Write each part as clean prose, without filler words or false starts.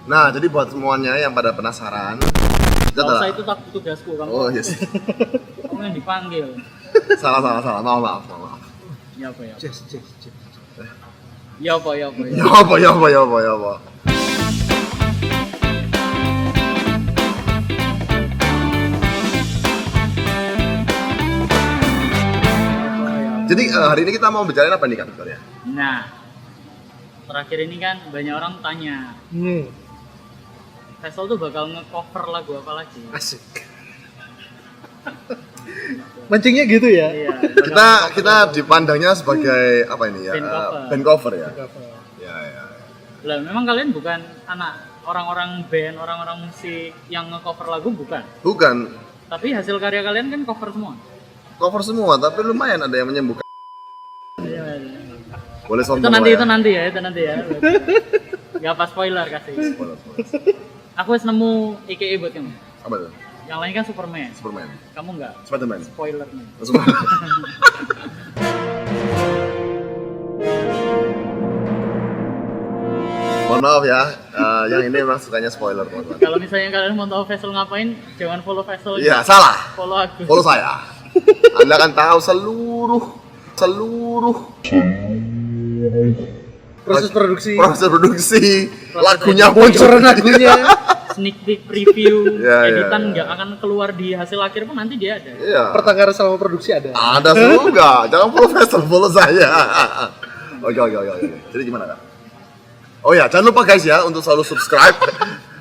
Nah, jadi buat semuanya yang pada penasaran, kita Kalau saya itu tak tugasku kamu. Oh yes. Kamu yang dipanggil. salah. Maaf. Ya apa ya? Cek. Ya apa. Ya apa. Jadi hari ini kita mau bicarain apa nih Kak Victoria? Nah, terakhir ini kan banyak orang tanya, Faisal tuh bakal nge-cover lagu apa lagi? Asik. Mancingnya gitu ya? Iya. Kita dipandangnya sebagai apa ini ya? Band cover ya. Ya. Lah, memang kalian bukan anak orang-orang band, orang-orang musik yang nge-cover lagu bukan? Bukan Tapi hasil karya kalian kan cover semua. cover semua, tapi lumayan ada yang menyembuhkan. Iya. Boleh sombong Itu lah nanti ya. Gak apa spoiler kasih. Spoiler. Aku harus nemu IKE buat kamu. Apa tuh? Yang lain kan Superman. Kamu enggak? Spiderman. Spoiler nih. Mohon maaf ya, yang ini memang sukanya spoiler teman-teman. Kalau misalnya kalian mau tahu Faisal ngapain, jangan follow Faisal. Iya, salah. Follow aku. Follow saya. Anda akan tahu seluruh Proses produksi, lagunya bocoran lagunya. Sneak peek preview, Ya, editan ya. nggak akan keluar di hasil akhir pun nanti dia ada. Iya. Pertengkaran selama produksi ada. Ada juga. Jangan follow saya. Oke. Jadi gimana Kak? Oh ya, jangan lupa guys ya untuk selalu subscribe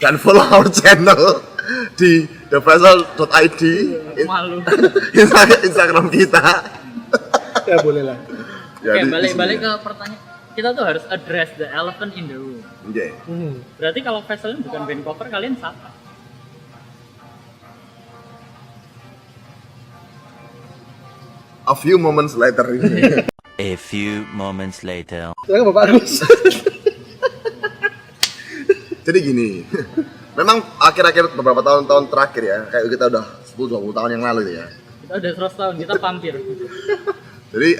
dan follow our channel di thevessel.id Malu. Instagram kita. Ya boleh lah. Oke, di balik sini. ke pertanyaan. Kita tuh harus address the elephant in the room. Oke. Berarti kalau Faisal bukan band cover, kalian siapa? A few moments later ini. A few moments later. Silakan Bapak Agus. Jadi gini. Memang akhir-akhir beberapa tahun terakhir ya, kayak kita udah 10-20 tahun yang lalu ya. Kita udah 100 tahun, kita vampir. Jadi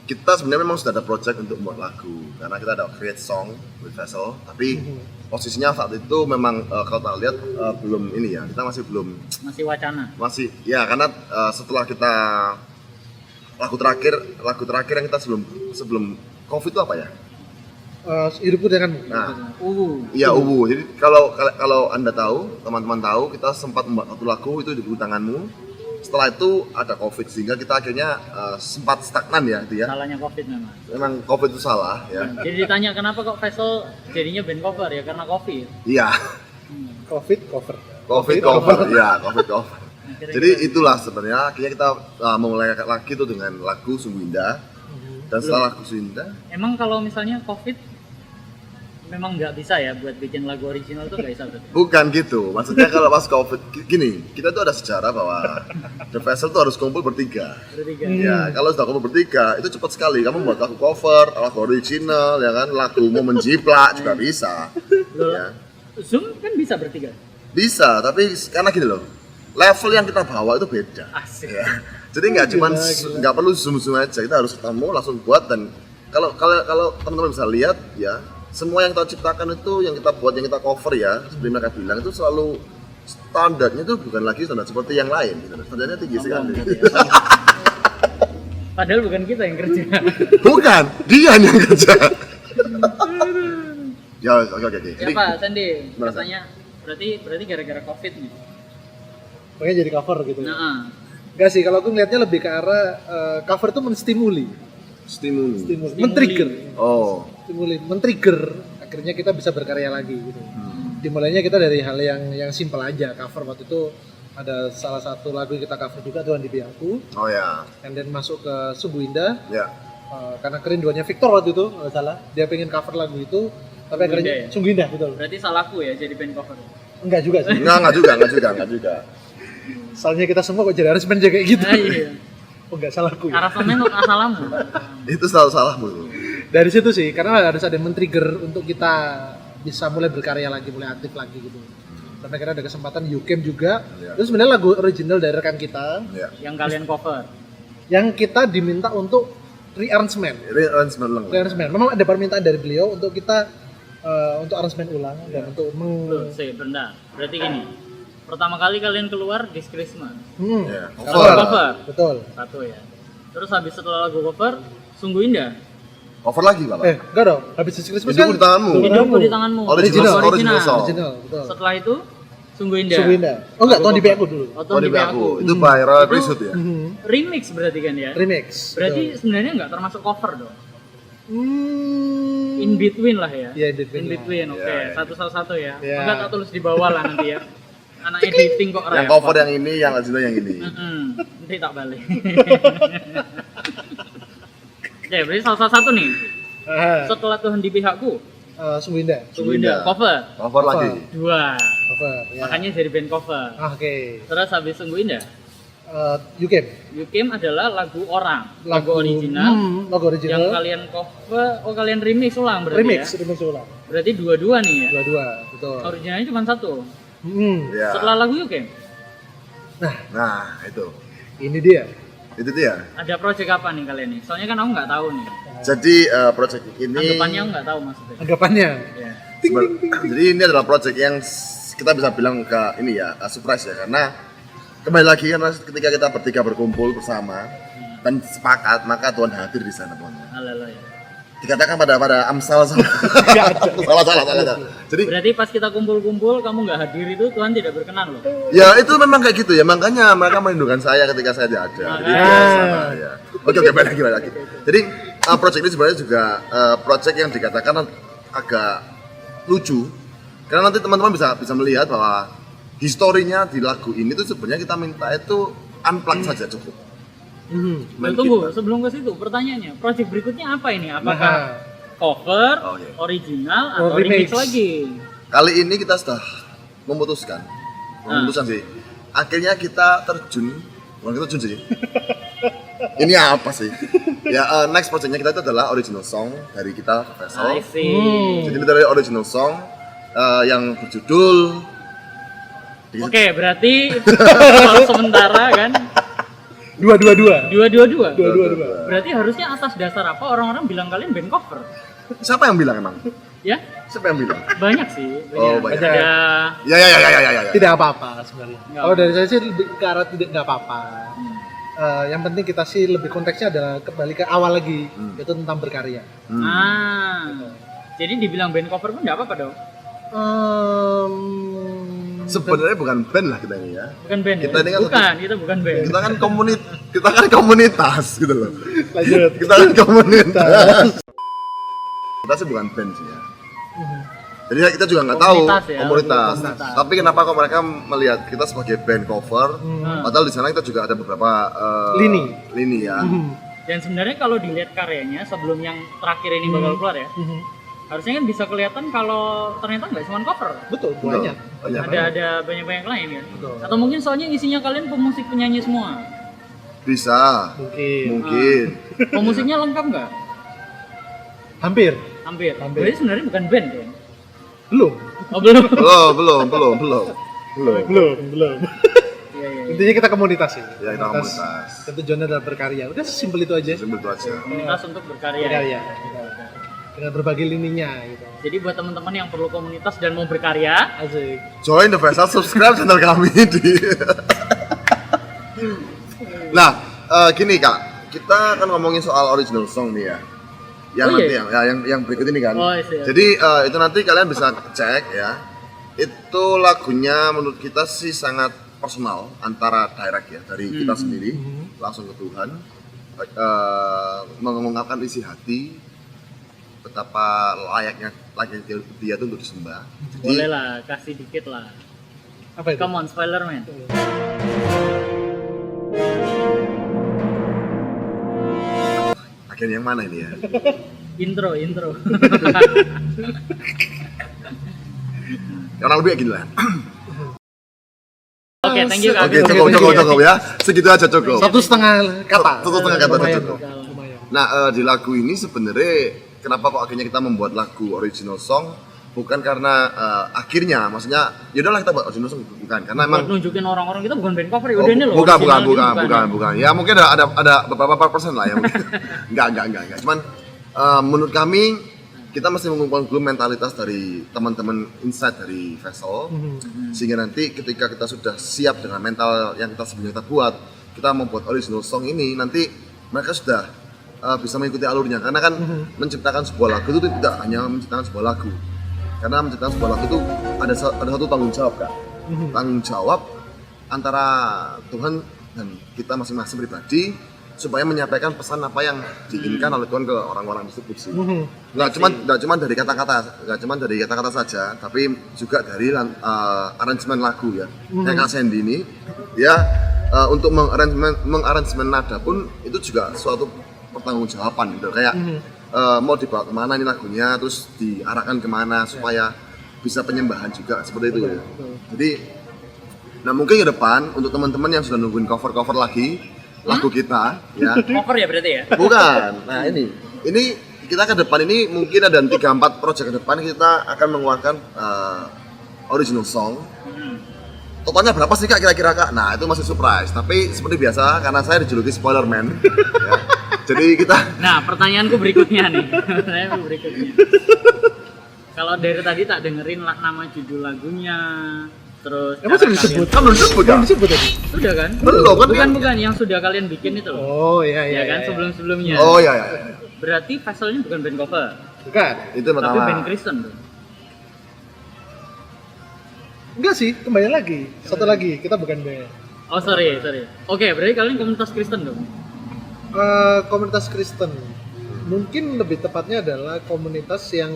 kita sebenarnya memang sudah ada project untuk membuat lagu karena kita ada create song with Vessel, tapi posisinya saat itu memang kalau tak lihat belum ini ya, kita masih belum Masih wacana. ya karena setelah kita lagu terakhir yang kita sebelum COVID itu apa ya? Hidupku denganmu. Nah, Iya. Uwu. Jadi kalau Anda tahu, teman-teman tahu, kita sempat membuat satu lagu itu di tanganmu. Setelah itu ada COVID sehingga kita akhirnya sempat stagnan ya itu ya. Salahnya COVID memang. Memang COVID itu salah ya. Jadi ditanya kenapa kok Faisal jadinya band cover ya karena COVID. Iya. COVID cover. COVID cover. Iya, COVID cover. Akhirnya Jadi kita- itulah sebenarnya akhirnya kita memulai lagi itu dengan lagu Sungguh Indah. Dan setelah lagu Sungguh Indah, Emang kalau misalnya COVID memang nggak bisa ya buat bikin lagu original tuh nggak bisa berarti. bukan gitu. Maksudnya kalau pas COVID gini, kita tuh ada sejarah bahwa The Vessel tuh harus kumpul bertiga. Bertiga. Ya, kalau sudah kumpul bertiga itu cepat sekali. Kamu buat lagu cover, lagu original, ya kan, lagu mau menjiplak juga bisa. Loh, Ya. Zoom kan bisa bertiga. Bisa, tapi karena gini loh, level yang kita bawa itu beda. Asik. Ya. Jadi nggak cuman Gila. nggak perlu zoom aja, kita harus ketemu langsung buat. Dan kalau teman-teman bisa lihat ya, semua yang kita ciptakan itu yang kita buat, yang kita cover ya, seperti mereka bilang itu selalu standarnya itu bukan lagi standar seperti yang lain, gitu. Standarnya tinggi sekali. Padahal bukan kita yang kerja. Bukan, dia yang kerja. Ya, oke. Ya Jadi, Pak Sandi, Gimana, katanya berarti gara-gara COVID nih. Makanya jadi cover gitu. Nah, Enggak sih, kalau aku ngeliatnya lebih ke arah cover itu menstimuli, stimulus. men-trigger, Oh, men-trigger. Akhirnya kita bisa berkarya lagi gitu. Dimulainya kita dari hal yang simpel aja. Cover waktu itu ada salah satu lagu yang kita cover juga, Tuhan di Biangku, oh ya, and then masuk ke Sungguh Indah. ya. Karena kerinduannya Victor waktu itu, nggak salah, dia pengen cover lagu itu, tapi Sungguh akhirnya Indah ya? Sungguh Indah betul. berarti salahku ya jadi band cover. Enggak juga sih. Enggak juga. Soalnya kita semua kok jadi harus main kayak gitu. Nah, iya. Oh enggak salahku ya. Arasannya kok asalamu. Itu selalu salahmu. Dari situ sih, karena harus ada yang men-trigger untuk kita bisa mulai berkarya lagi, mulai aktif lagi gitu. Sampai akhirnya ada kesempatan YouCamp juga. Iya. Terus sebenarnya lagu original dari rekan kita Ya. Yang kalian cover. yang kita diminta untuk rearrangement. Ini arrangement ulang. Rearrangement. Memang ada permintaan dari beliau untuk kita untuk aransemen ulang dan untuk Loh, bentar. Berarti gini. Pertama kali kalian keluar This Christmas. Ya, Cover. cover. betul. Satu ya. Terus habis setelah lagu cover, Sungguh Indah. Cover lagi Bapak. Enggak dong, habis Christmas Hidupku di tanganmu. Hidupku di tanganmu. Original song. Original, betul. Setelah itu Sungguh Indah. Sungguh Indah. Oh enggak, Tuhan di aku dulu. Oh, Oh, Tuhan di di aku. aku. Itu by Royal Priesthood ya. Remix berarti kan ya? Remix. Berarti betul. sebenarnya nggak termasuk cover dong. Hmm. In between lah ya. Iya, in between. In between, oke. Ya, ya. Satu-satu ya. Ya. Enggak tak tulis di bawah lah nanti ya. Anak editing kok Yang cover yang ini, yang original yang ini. Nanti tak balik. Oke, berarti salah satu nih. Ah, Setelah Tuhan di pihakku, Sungguh Indah. Sungguh Indah, cover. Cover lagi. Dua. Cover, ya. Makanya jadi band cover. Oke. Terus habis Sungguh Indah, You Came. You Came adalah lagu orang, lagu original. Lagu original. Yang kalian cover, kalian remix ulang berarti remix, ya? remix ulang. Berarti dua-dua nih ya? Dua-dua, betul. Originalnya cuma satu. Ya. Setelah lagu You Came, Nah, itu. Ini dia. Itu dia. ada project apa nih kalian nih? Soalnya kan aku nggak tahu nih. Jadi project ini Anggapannya aku nggak tahu maksudnya. Anggapannya. Ya. jadi ini adalah project yang kita bisa bilang ke ini ya, surprise ya, karena kembali lagi karena ketika kita bertiga berkumpul bersama dan sepakat, maka Tuhan hadir di sana, Tuhan. Haleluya. Dikatakan pada Amsal salah. salah. Jadi Berarti pas kita kumpul-kumpul kamu nggak hadir itu Tuhan tidak berkenan loh. ya itu memang kayak gitu ya, makanya mereka merindukan saya ketika saya tidak ada. Jadi biasa ya. Oke, balik lagi. Jadi project ini sebenarnya juga project yang dikatakan agak lucu, karena nanti teman-teman bisa melihat bahwa historinya di lagu ini tuh sebenarnya kita minta itu unplug saja cukup. Main Tunggu, gitar. sebelum ke situ pertanyaannya, project berikutnya apa ini? Apakah Nah, cover, Oh, iya. original, Oh, atau remix remix. lagi? Kali ini kita sudah memutuskan sih. Akhirnya kita terjun, bukan kita terjun sih. Ini apa sih? Ya next projectnya kita itu adalah original song dari kita I Vessel. see. Jadi ini dari original song yang berjudul. Oke, berarti kalau sementara kan dua-dua. dua-dua. Dua-dua. Berarti harusnya atas dasar apa orang-orang bilang kalian band cover? Siapa yang bilang emang? Ya, Siapa yang bilang? banyak sih. Oh, banyak. Ada Ya. Tidak apa-apa sebenarnya. Nggak Kalau apa. dari saya sih lebih ke arah tidak nggak apa-apa. Yang penting kita sih lebih konteksnya adalah kembali ke awal lagi, yaitu tentang berkarya. Jadi dibilang band cover pun nggak apa-apa dong. Sebenarnya bukan band lah kita ini ya. Bukan band. Kita ya? ini kan Kita bukan band. Kita kan komunitas gitu loh. Lanjut. Kita kan komunitas. Kita sih bukan band sih ya. Jadi kita juga nggak tahu Komunitas ya, komunitas. komunitas. Tapi kenapa kok mereka melihat kita sebagai band cover? Padahal di sana kita juga ada beberapa lini ya. Dan sebenarnya kalau dilihat karyanya sebelum yang terakhir ini bakal keluar ya, harusnya kan bisa kelihatan kalau ternyata nggak cuma cover. Betul, banyak. Banyak. Ada banyak-banyak lain kan. Betul. Atau mungkin soalnya isinya kalian pemusik penyanyi semua. Bisa. Mungkin. Pemusiknya lengkap nggak? Hampir. Hampir. Hampir. Berarti sebenarnya bukan band kan? Belum. Oh belum. Belum. Iya. Intinya kita komunitas sih. Ya kita komunitas. Dan tujuannya adalah berkarya. Udah simpel itu aja. Simpel itu aja. Komunitas untuk berkarya. Berkarya. Dengan berbagai lininya gitu. Jadi buat teman-teman yang perlu komunitas dan mau berkarya, Asik. Join the Vessel, subscribe channel kami di. Nah, gini Kak, kita kan ngomongin soal original song nih ya. Yang Oh, nanti iya? yang berikut ini kan. Oh, iya. Jadi itu nanti kalian bisa cek ya. Itu lagunya menurut kita sih sangat personal antara direct ya dari kita sendiri langsung ke Tuhan, mengungkapkan isi hati betapa layaknya dia itu untuk disembah. Jadi boleh lah, kasih dikit lah. Apa itu? Come on, spoiler man. akhirnya yang mana ini ya? Intro. Orang lebih kayak gini lah. Oke, thank you Kak. Oke, cukup ya. Segitu aja cukup. 1,5 kata. 1,5 kata Lumayan cukup. kok. Lumayan. Nah, di lagu ini sebenarnya kenapa kok akhirnya kita membuat lagu original song? Bukan karena akhirnya, maksudnya yaudahlah kita buat original song, bukan karena Buat emang nunjukin orang-orang kita bukan band cover ya udah ini loh. bukan. original ini Ya mungkin ada beberapa persen lah ya mungkin. Enggak. Cuman menurut kami kita mesti mengumpulkan dulu mentalitas dari teman-teman insight dari Vessel, sehingga nanti ketika kita sudah siap dengan mental yang kita sebelumnya kita buat, kita membuat original song ini, nanti mereka sudah bisa mengikuti alurnya. Karena kan menciptakan sebuah lagu itu tidak hanya menciptakan sebuah lagu, karena menciptakan sebuah lagu itu ada satu tanggung jawab kan, tanggung jawab antara Tuhan dan kita masing-masing pribadi, supaya menyampaikan pesan apa yang diinginkan oleh Tuhan ke orang-orang tersebut sih. Nggak cuma dari kata-kata saja, tapi juga dari aransemen lagu ya. Kayak Kak Sandy ini, ya untuk mengaransemen nada pun itu juga suatu pertanggungjawaban gitu. Kayak mau dibawa kemana ini lagunya, terus diarahkan kemana supaya bisa penyembahan juga seperti itu ya. Jadi, nah mungkin ke depan untuk teman-teman yang sudah nungguin cover-cover lagi lagu kita ya. Cover ya berarti ya? Bukan. Nah, ini kita ke depan ini mungkin ada 3-4 project ke depan kita akan mengeluarkan original song. Totalnya berapa sih Kak kira-kira Kak? Nah, itu masih surprise. Tapi seperti biasa karena saya dijuluki spoiler man. Ya. Jadi kita Nah, pertanyaanku berikutnya nih. Kalau dari tadi tak dengerin nama judul lagunya, terus Emang sudah disebut? kan belum disebut kan? Belum disebut tadi? Sudah kan? Belum kan? Bukan yang sudah kalian bikin itu loh. Oh iya Ya iya. kan iya. sebelum-sebelumnya. Oh iya. Berarti Vessel ini bukan band cover, Bukan. Itu tapi pertama. band Kristen tuh. Enggak sih, kembali lagi. Satu lagi, kita bukan band. Oh sorry. Oke, berarti kalian komunitas Kristen dong? Komunitas Kristen. Mungkin lebih tepatnya adalah komunitas yang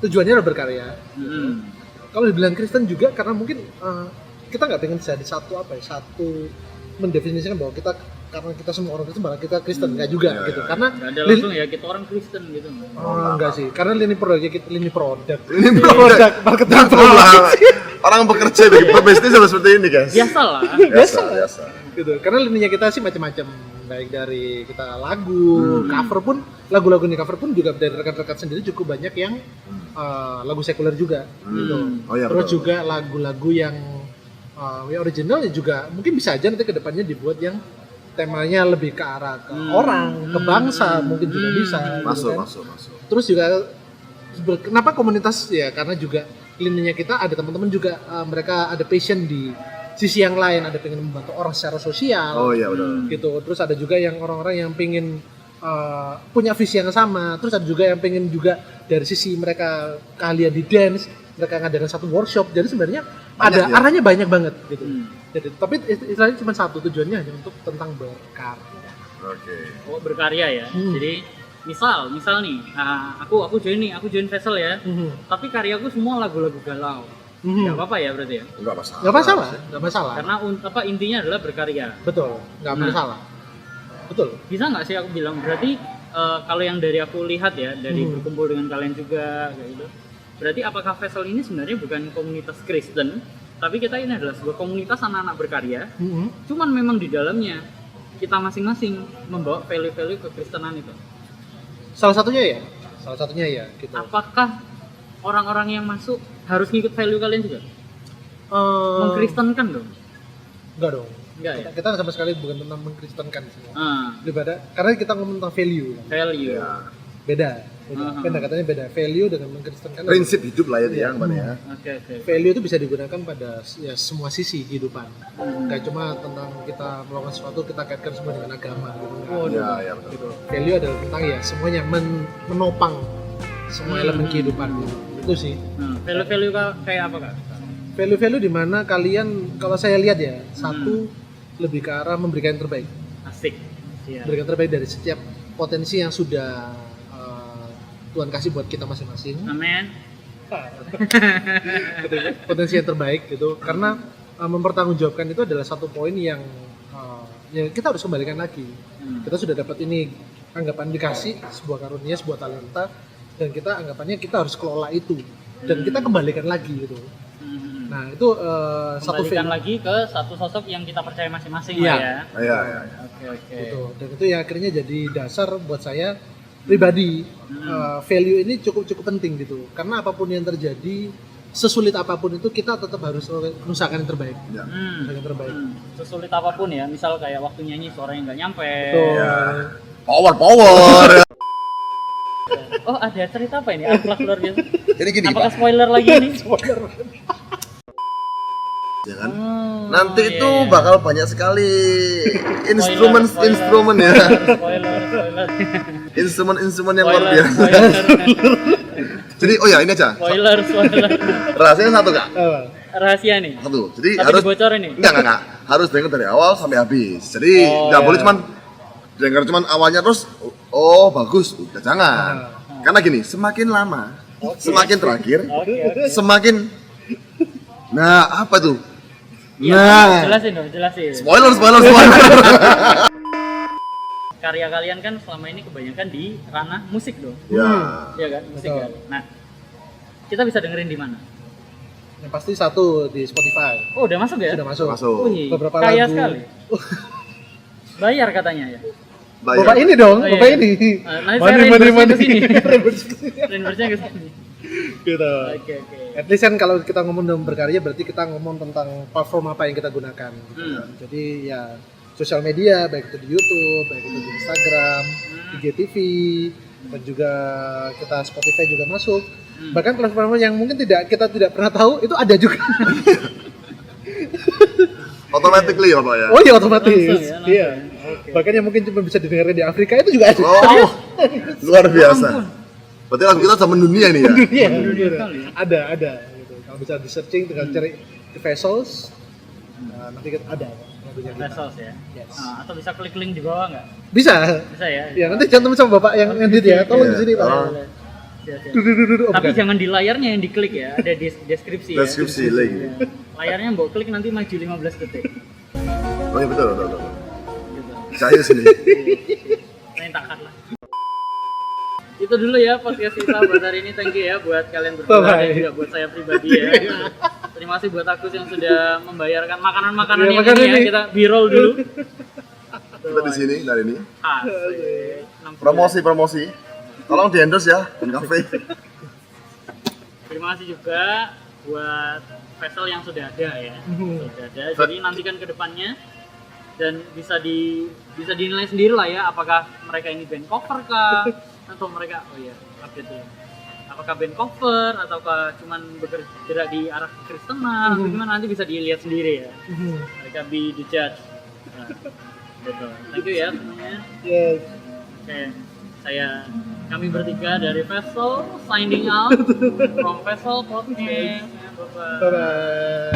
tujuannya adalah berkarya. Kalau dibilang Kristen juga karena mungkin kita nggak pengen jadi satu mendefinisikan bahwa kita karena kita semua orang Kristen malah kita Kristen nggak juga gitu. Karena Gak ada langsung ya kita orang Kristen gitu. enggak sih, karena lini produk Ini produk marketing orang bekerja di berbisnis sama seperti ini guys. Biasalah. Biasa. gitu. Karena lininya kita sih macam-macam, baik dari kita lagu, cover pun lagu-lagu di cover pun juga dari rekan-rekan sendiri cukup banyak yang lagu sekuler juga gitu. Oh, iya, Terus betul. juga lagu-lagu yang original juga mungkin bisa aja nanti kedepannya dibuat yang temanya lebih ke arah ke orang, ke bangsa mungkin juga bisa. gitu kan. Masuk. Terus juga kenapa komunitas ya karena juga lininya kita ada teman-teman juga mereka ada passion di sisi yang lain, ada pengen membantu orang secara sosial. Oh iya betul. Gitu. Terus ada juga yang orang-orang yang pengen punya visi yang sama. Terus ada juga yang pengen juga dari sisi mereka keahlian di dance, mereka ngadakan satu workshop. Jadi sebenarnya Banyak, ya? arahnya banyak banget gitu. Jadi tapi istilahnya cuma satu, tujuannya hanya untuk tentang berkarya. Oke. Oh, berkarya ya. Jadi misal nih, aku join Vessel ya. Tapi karyaku semua lagu-lagu galau. Gak apa-apa ya berarti ya? Enggak masalah. Nggak masalah. Karena intinya adalah berkarya. Betul, nggak masalah. Betul. Bisa nggak sih aku bilang berarti kalau yang dari aku lihat ya, dari berkumpul dengan kalian juga kayak gitu. Berarti apakah Vessel ini sebenarnya bukan komunitas Kristen, tapi kita ini adalah sebuah komunitas anak-anak berkarya. Cuman memang di dalamnya kita masing-masing membawa value-value kekristenan itu. Salah satunya ya gitu. Apakah orang-orang yang masuk harus ngikut value kalian juga? Mengkristenkan dong? Enggak dong. Enggak ya? Kita sama sekali bukan tentang mengkristenkan semua. Ah, Karena kita ngomong tentang value. value. Beda. Pendekatannya beda. Value dengan mengkristenkan. Prinsip hidup lah ya Bang ya. Oke. Value itu bisa digunakan pada ya semua sisi kehidupan. Gak cuma tentang kita melakukan sesuatu kita kaitkan semua dengan agama gitu. Iya betul. Gitu. Value adalah tentang ya semuanya menopang semua elemen kehidupan gitu. Itu sih. Value-value kayak apa kak? Value-value di mana kalian kalau saya lihat ya, satu lebih ke arah memberikan yang terbaik. Asik. Iya. Memberikan terbaik dari setiap potensi yang sudah Tuhan kasih buat kita masing-masing. Amin. Potensi yang terbaik gitu. Karena mempertanggungjawabkan itu adalah satu poin yang ya kita harus kembalikan lagi. Kita sudah dapat ini anggapan dikasih sebuah karunia, sebuah talenta, dan kita anggapannya kita harus kelola itu dan kita kembalikan lagi gitu. Nah itu satu Kembalikan value lagi ke satu sosok yang kita percaya masing-masing Iya. lah ya. Iya. Oke. gitu. Dan itu ya akhirnya jadi dasar buat saya pribadi. Value ini cukup penting gitu. Karena apapun yang terjadi, sesulit apapun itu kita tetap harus mengusahakan yang terbaik. Usahakan yang terbaik. Sesulit apapun ya, misal kayak waktu nyanyi suaranya nggak nyampe. Betul. Power. Oh, ada cerita apa ini? Akhlak luar biasa. Jadi gini Apakah Pak, spoiler lagi nih? ya kan? Oh, Nanti iya, itu iya. bakal banyak sekali Spoiler. instrumen ya. Spoiler. Instrumen yang luar biasa. Spoiler. Jadi oh ya ini aja. Spoiler. Rahasianya satu Kak. Apa? Rahasia nih. Satu. Jadi Tapi harus dibocorin nih. enggak. Harus dengar dari awal sampai habis. Jadi Oh, nggak iya. boleh cuman dengar cuman awalnya terus oh bagus, udah jangan. Karena gini, semakin lama, semakin terakhir, Oke. semakin nah apa tuh? Iya, Nah, jelasin dong, jelasin. spoiler. Karya kalian kan selama ini kebanyakan di ranah musik dong. Ya. Iya kan, musik Betul. kan. Nah, kita bisa dengerin di mana? Yang pasti satu di Spotify. Oh, udah masuk ya? Sudah masuk. Masuk. Wih, Beberapa kaya lagu. sekali. Bayar katanya ya. Bayar. Bapak ini dong, Oh, iya. bapak ini. Nah, saya reimburse-nya ke sini. Reimburse-nya ke sini. Gitu. Oke. At least kan kalau kita ngomong dalam berkarya berarti kita ngomong tentang platform apa yang kita gunakan. Gitu kan. Jadi ya sosial media, baik itu di YouTube, baik itu di Instagram, IGTV, dan juga kita Spotify juga masuk. Bahkan platform yang mungkin kita tidak pernah tahu itu ada juga. Automatically ya Pak ya. Oh iya otomatis. Langsung ya, langsung Iya. ya. Oke. Bahkan yang mungkin cuma bisa didengarkan di Afrika itu juga ada. Oh, luar biasa. ampun. Berarti lagu kita sama dunia nih ya. Iya, Dunia sekali. ada gitu. Kalau bisa di searching tinggal cari The Vessels. Nah, nanti kita ada lagunya kita. Vessels ya. Yes. Nah, atau bisa klik link di bawah nggak? Bisa. Bisa ya. Ya nanti cantum sama Bapak yang edit ya. Tolong di sini Pak. Oh. Siap. Duh, Tapi bukan. jangan di layarnya yang diklik ya, ada di deskripsi ya. Deskripsi link. Ya. Layarnya mbok klik nanti maju 15 detik. Oh iya betul. Gitu. Saya sini. Main takat lah. Itu dulu ya podcast kita buat hari ini. Thank you ya buat kalian berdua Bye-bye. dan juga buat saya pribadi ya. Terima kasih buat Agus yang sudah membayarkan makanan-makanan Ya, yang makan ini ya. ini. Kita b-roll dulu. Kita di sini dari ini. Asik. Promosi. Tolong di endorse ya, dan kafe. Terima kasih juga buat vessel yang sudah ada ya. Sudah ada. Jadi nantikan ke depannya dan bisa dinilai sendiri lah ya apakah mereka ini band cover kah atau mereka update dulu. Apakah band cover ataukah cuman bergerak di arah Kristenan atau gimana nanti bisa dilihat sendiri ya. Mereka be the judge. Nah, betul. Thank you ya semuanya. Yes. Oke, kami bertiga dari Vessel signing out from Vessel Podcast. Bye-bye. Bye bye.